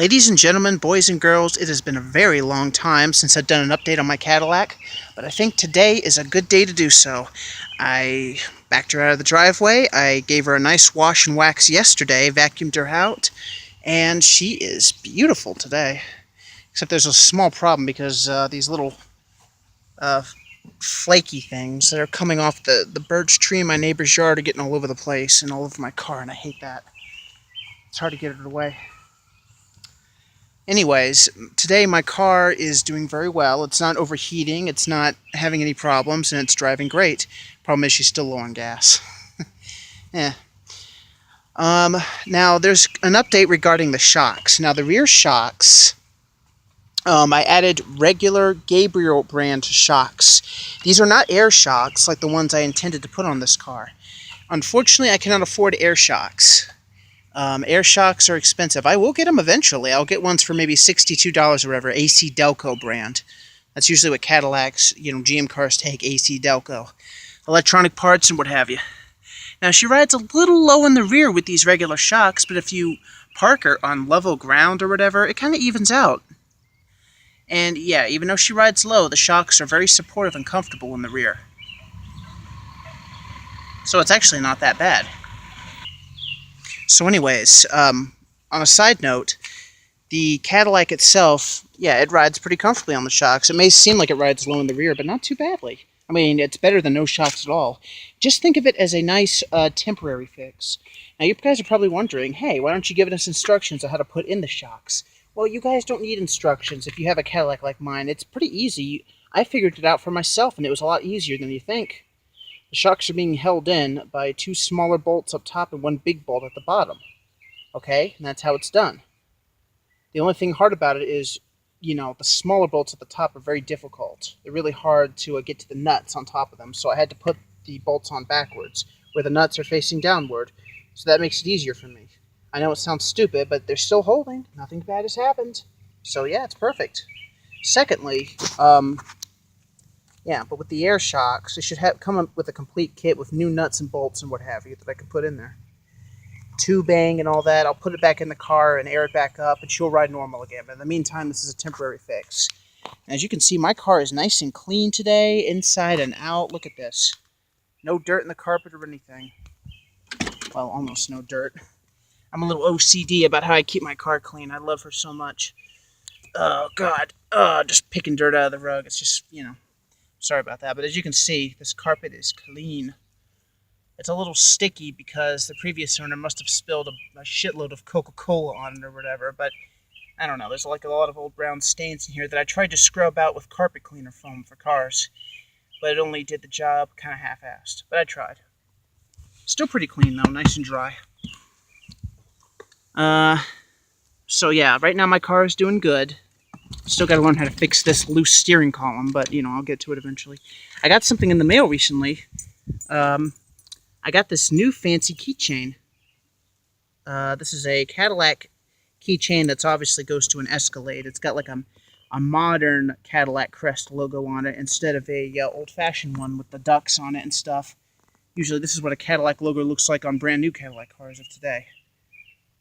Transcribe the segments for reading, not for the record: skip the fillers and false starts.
Ladies and gentlemen, boys and girls, it has been a very long time since I've done an update on my Cadillac, but I think today is a good day to do so. I backed her out of the driveway, I gave her a nice wash and wax yesterday, vacuumed her out, and she is beautiful today. Except there's a small problem because these little uh, flaky things that are coming off the birch tree in my neighbor's yard are getting all over the place and all over my car, and I hate that. It's hard to get it away. Anyways, today my car is doing very well. It's not overheating, it's not having any problems, and it's driving great. Problem is she's still low on gas. Yeah. Now there's an update regarding the shocks. Now the rear shocks, I added regular Gabriel brand shocks. These are not air shocks like the ones I intended to put on this car. Unfortunately, I cannot afford air shocks. Air shocks are expensive. I will get them eventually. I'll get ones for maybe $62 or whatever, AC Delco brand. That's usually what Cadillacs, GM cars take, AC Delco. Electronic parts and what have you. Now, she rides a little low in the rear with these regular shocks, but if you park her on level ground or whatever, it kind of evens out. And yeah, even though she rides low, the shocks are very supportive and comfortable in the rear. So it's actually not that bad. So anyways, on a side note, the Cadillac itself, yeah, it rides pretty comfortably on the shocks. It may seem like it rides low in the rear, but not too badly. I mean, it's better than no shocks at all. Just think of it as a nice temporary fix. Now, you guys are probably wondering, hey, why don't you give us instructions on how to put in the shocks? Well, you guys don't need instructions if you have a Cadillac like mine. It's pretty easy. I figured it out for myself, and it was a lot easier than you think. The shocks are being held in by two smaller bolts up top and one big bolt at the bottom. Okay, and that's how it's done. The only thing hard about it is, the smaller bolts at the top are very difficult. They're really hard to get to the nuts on top of them, so I had to put the bolts on backwards, where the nuts are facing downward, so that makes it easier for me. I know it sounds stupid, but they're still holding. Nothing bad has happened. So yeah, it's perfect. Secondly, yeah, but with the air shocks, it should come up with a complete kit with new nuts and bolts and what have you that I can put in there. Tubing and all that. I'll put it back in the car and air it back up, and she'll ride normal again. But in the meantime, this is a temporary fix. And as you can see, my car is nice and clean today, inside and out. Look at this. No dirt in the carpet or anything. Well, almost no dirt. I'm a little OCD about how I keep my car clean. I love her so much. Oh, God. Just picking dirt out of the rug. It's just, sorry about that, but as you can see, this carpet is clean. It's a little sticky because the previous owner must have spilled a shitload of Coca-Cola on it or whatever, but I don't know. There's like a lot of old brown stains in here that I tried to scrub out with carpet cleaner foam for cars, but it only did the job kind of half-assed, but I tried. Still pretty clean though, nice and dry. So yeah, right now my car is doing good. Still got to learn how to fix this loose steering column, but, I'll get to it eventually. I got something in the mail recently. I got this new fancy keychain. This is a Cadillac keychain that's obviously goes to an Escalade. It's got like a modern Cadillac crest logo on it instead of a old-fashioned one with the ducks on it and stuff. Usually this is what a Cadillac logo looks like on brand new Cadillac cars of today.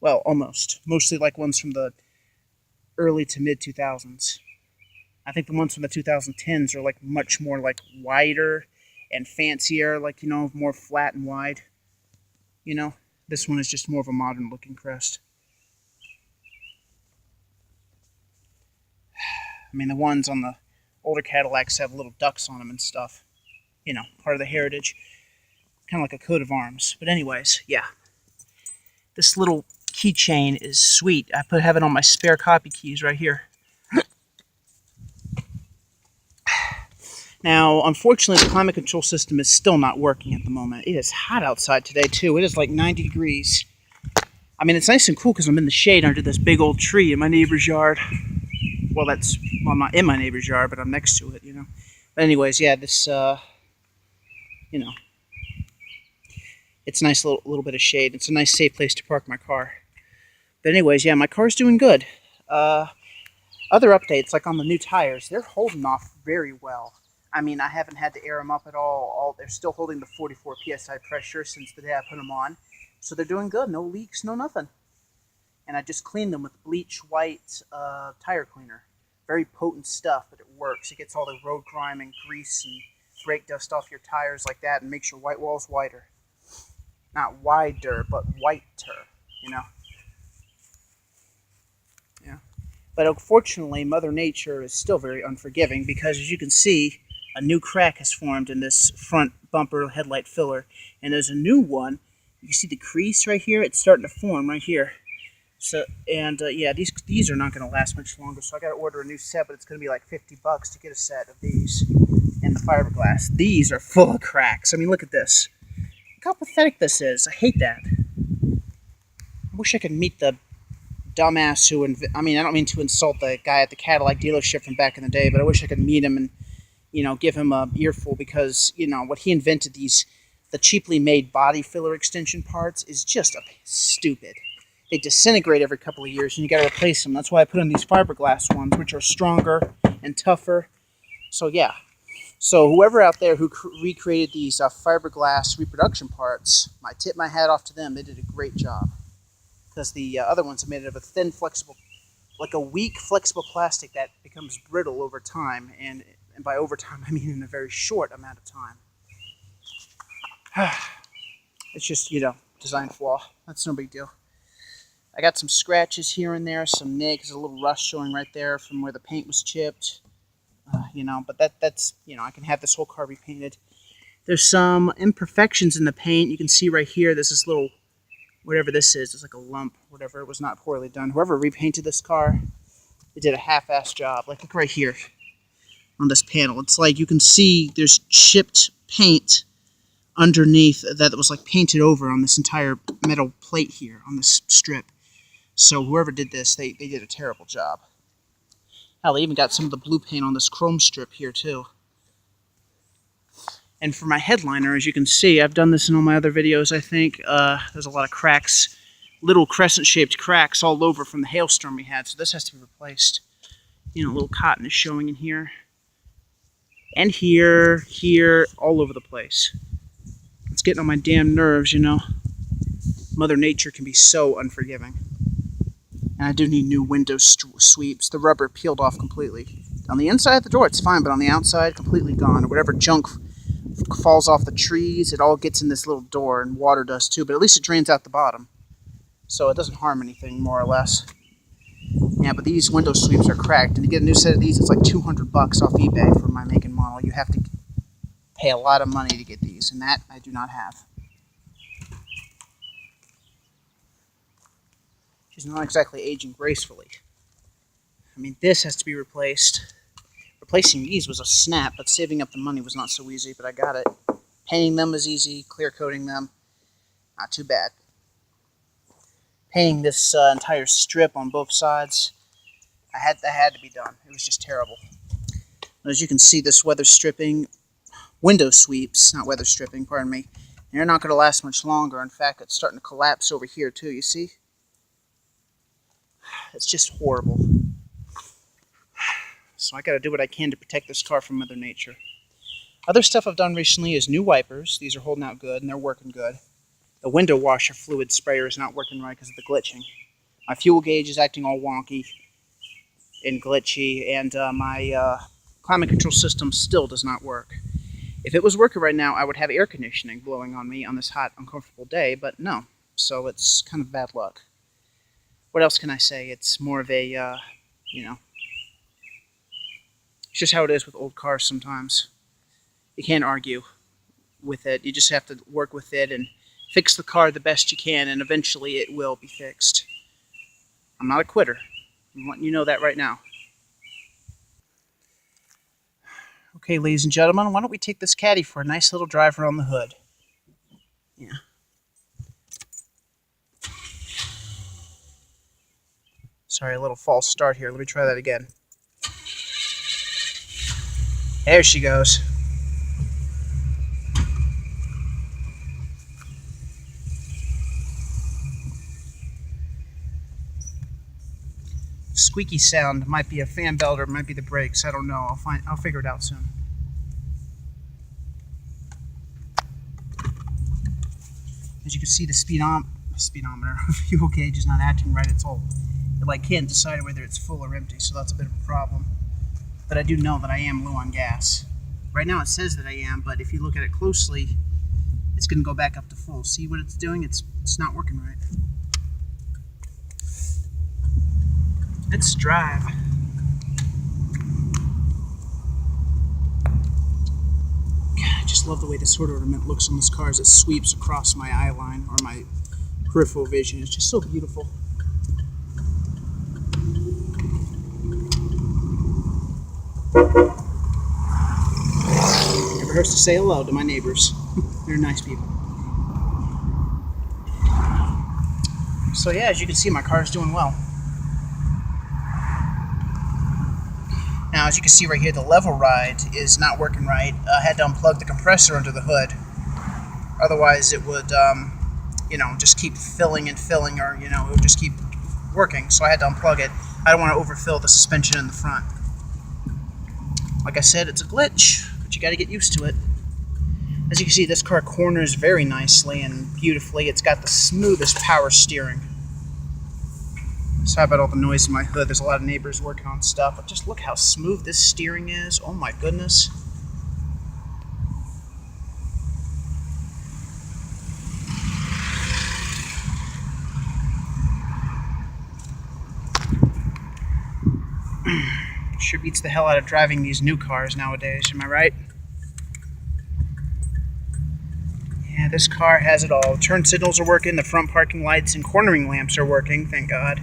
Well, almost. Mostly like ones from the early to mid 2000s. I think the ones from the 2010s are like much more like wider and fancier, like, more flat and wide. This one is just more of a modern looking crest. I mean, the ones on the older Cadillacs have little ducks on them and stuff. Part of the heritage. Kind of like a coat of arms. But anyways, yeah. This little keychain is sweet. I have it on my spare copy keys right here. Now, unfortunately, the climate control system is still not working at the moment. It is hot outside today, too. It is like 90 degrees. I mean, it's nice and cool because I'm in the shade under this big old tree in my neighbor's yard. Well, I'm not in my neighbor's yard, but I'm next to it, But anyways, yeah, this, it's a nice little bit of shade. It's a nice, safe place to park my car. But anyways, yeah, my car's doing good. Other updates, like on the new tires, they're holding off very well. I mean, I haven't had to air them up at all. They're still holding the 44 PSI pressure since the day I put them on. So they're doing good. No leaks, no nothing. and I just clean them with bleach white tire cleaner. Very potent stuff, but it works. It gets all the road grime and grease and brake dust off your tires like that and makes your white walls whiter. Not wider, but whiter, you know? Yeah. But unfortunately, Mother Nature is still very unforgiving because, as you can see, a new crack has formed in this front bumper headlight filler. And there's a new one. You can see the crease right here. It's starting to form right here. So, and yeah, these are not going to last much longer. So I got to order a new set, but it's going to be like $50 to get a set of these and the fiberglass. These are full of cracks. I mean, look at this. Look how pathetic this is. I hate that. I wish I could meet the dumbass who, I mean, I don't mean to insult the guy at the Cadillac dealership from back in the day, but I wish I could meet him and, you know, give him a earful because, you know, what he invented, the cheaply made body filler extension parts, is just stupid. They disintegrate every couple of years and you got to replace them. That's why I put in these fiberglass ones, which are stronger and tougher. So yeah. So whoever out there who recreated these fiberglass reproduction parts, I tip my hat off to them. They did a great job. Because the other ones are made of a thin, flexible, like a weak, flexible plastic that becomes brittle over time. And by over time, I mean in a very short amount of time. It's just, you know, design flaw. That's no big deal. I got some scratches here and there, some nicks, a little rust showing right there from where the paint was chipped. You know, but that's, you know, I can have this whole car repainted. There's some imperfections in the paint. You can see right here, there's this little, whatever this is, it's like a lump, whatever. It was not poorly done. Whoever repainted this car, they did a half-assed job. Like, look right here on this panel. It's like you can see there's chipped paint underneath that was like painted over on this entire metal plate here on this strip. So whoever did this, they did a terrible job. Hell, they even got some of the blue paint on this chrome strip here too. And for my headliner, as you can see, I've done this in all my other videos, I think. There's a lot of cracks, little crescent-shaped cracks all over from the hailstorm we had. So this has to be replaced. You know, a little cotton is showing in here. And here, all over the place. It's getting on my damn nerves, you know. Mother Nature can be so unforgiving. And I do need new window sweeps. The rubber peeled off completely. On the inside of the door, it's fine, but on the outside, completely gone. Or whatever junk falls off the trees, it all gets in this little door, and water does too, but at least it drains out the bottom. So it doesn't harm anything, more or less. Yeah, but these window sweeps are cracked, and to get a new set of these, it's like $200 off eBay for my make and model. You have to pay a lot of money to get these, and that I do not have. She's not exactly aging gracefully. I mean, this has to be replaced. Replacing these was a snap, but saving up the money was not so easy, but I got it. Painting them was easy, clear coating them, not too bad. Painting this entire strip on both sides, that had to be done. It was just terrible. As you can see, this weather stripping, window sweeps, not weather stripping, pardon me, they're not going to last much longer. In fact, it's starting to collapse over here too, you see? It's just horrible. So I got to do what I can to protect this car from Mother Nature. Other stuff I've done recently is new wipers. These are holding out good, and they're working good. The window washer fluid sprayer is not working right because of the glitching. My fuel gauge is acting all wonky and glitchy, and my climate control system still does not work. If it was working right now, I would have air conditioning blowing on me on this hot, uncomfortable day, but no. So it's kind of bad luck. What else can I say? It's more of a, you know, it's just how it is with old cars sometimes. You can't argue with it. You just have to work with it and fix the car the best you can, and eventually it will be fixed. I'm not a quitter. I'm letting you know that right now. Okay, ladies and gentlemen, why don't we take this caddy for a nice little drive around the hood? Yeah. Sorry, a little false start here. Let me try that again. There she goes. Squeaky sound might be a fan belt or it might be the brakes. I don't know. I'll figure it out soon. As you can see, the speedometer. Fuel gauge is not acting right. It like can't decide whether it's full or empty, so that's a bit of a problem. But I do know that I am low on gas. Right now it says that I am, but if you look at it closely, it's going to go back up to full. See what it's doing? It's not working right. Let's drive. God, I just love the way the sword ornament looks on this car as it sweeps across my eye line or my peripheral vision. It's just so beautiful. Never hurts to say hello to my neighbors. They're nice people. So yeah, as you can see, my car is doing well. Now, as you can see right here, the level ride is not working right. I had to unplug the compressor under the hood. Otherwise, it would, just keep filling and filling, or, it would just keep working. So I had to unplug it. I don't want to overfill the suspension in the front. Like I said, it's a glitch, but you got to get used to it. As you can see, this car corners very nicely and beautifully. It's got the smoothest power steering. Sorry about all the noise in my hood. There's a lot of neighbors working on stuff, but just look how smooth this steering is. Oh my goodness. Sure beats the hell out of driving these new cars nowadays, am I right? Yeah, this car has it all. Turn signals are working, the front parking lights and cornering lamps are working, thank God.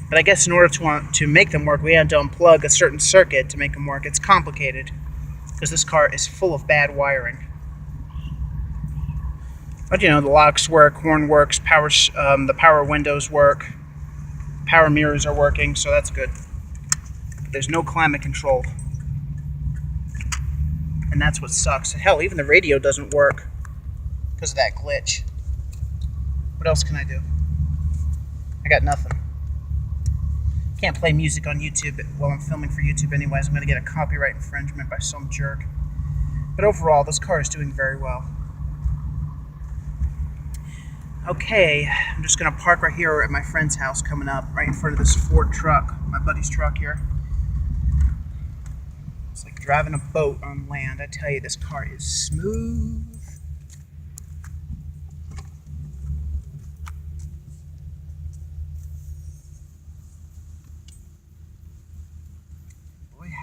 But I guess in order to make them work, we had to unplug a certain circuit to make them work. It's complicated, because this car is full of bad wiring. But the locks work, horn works, the power windows work, power mirrors are working, so that's good. But there's no climate control. And that's what sucks. Hell, even the radio doesn't work because of that glitch. What else can I do? I got nothing. Can't play music on YouTube while I'm filming for YouTube anyways. I'm going to get a copyright infringement by some jerk. But overall, this car is doing very well. Okay, I'm just going to park right here at my friend's house coming up, right in front of this Ford truck, my buddy's truck here. It's like driving a boat on land. I tell you, this car is smooth.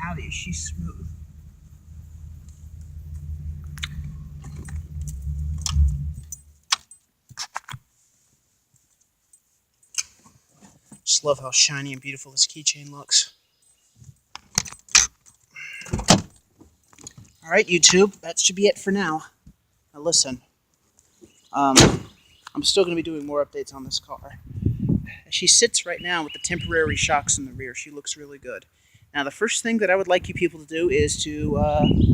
Howdy, is she smooth. Just love how shiny and beautiful this keychain looks. Alright, YouTube, that should be it for now. Now listen, I'm still going to be doing more updates on this car. She sits right now with the temporary shocks in the rear. She looks really good. Now, the first thing that I would like you people to do is to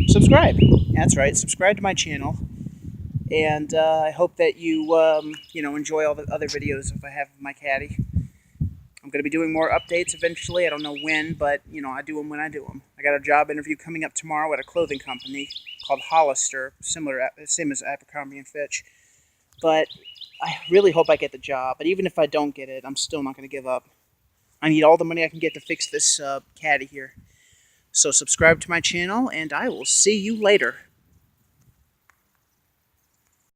subscribe. That's right, subscribe to my channel. And I hope that you, enjoy all the other videos if I have my caddy. I'm going to be doing more updates eventually. I don't know when, but, I do them when I do them. I got a job interview coming up tomorrow at a clothing company called Hollister, same as Abercrombie & Fitch. But I really hope I get the job. But even if I don't get it, I'm still not going to give up. I need all the money I can get to fix this caddy here. So subscribe to my channel, and I will see you later.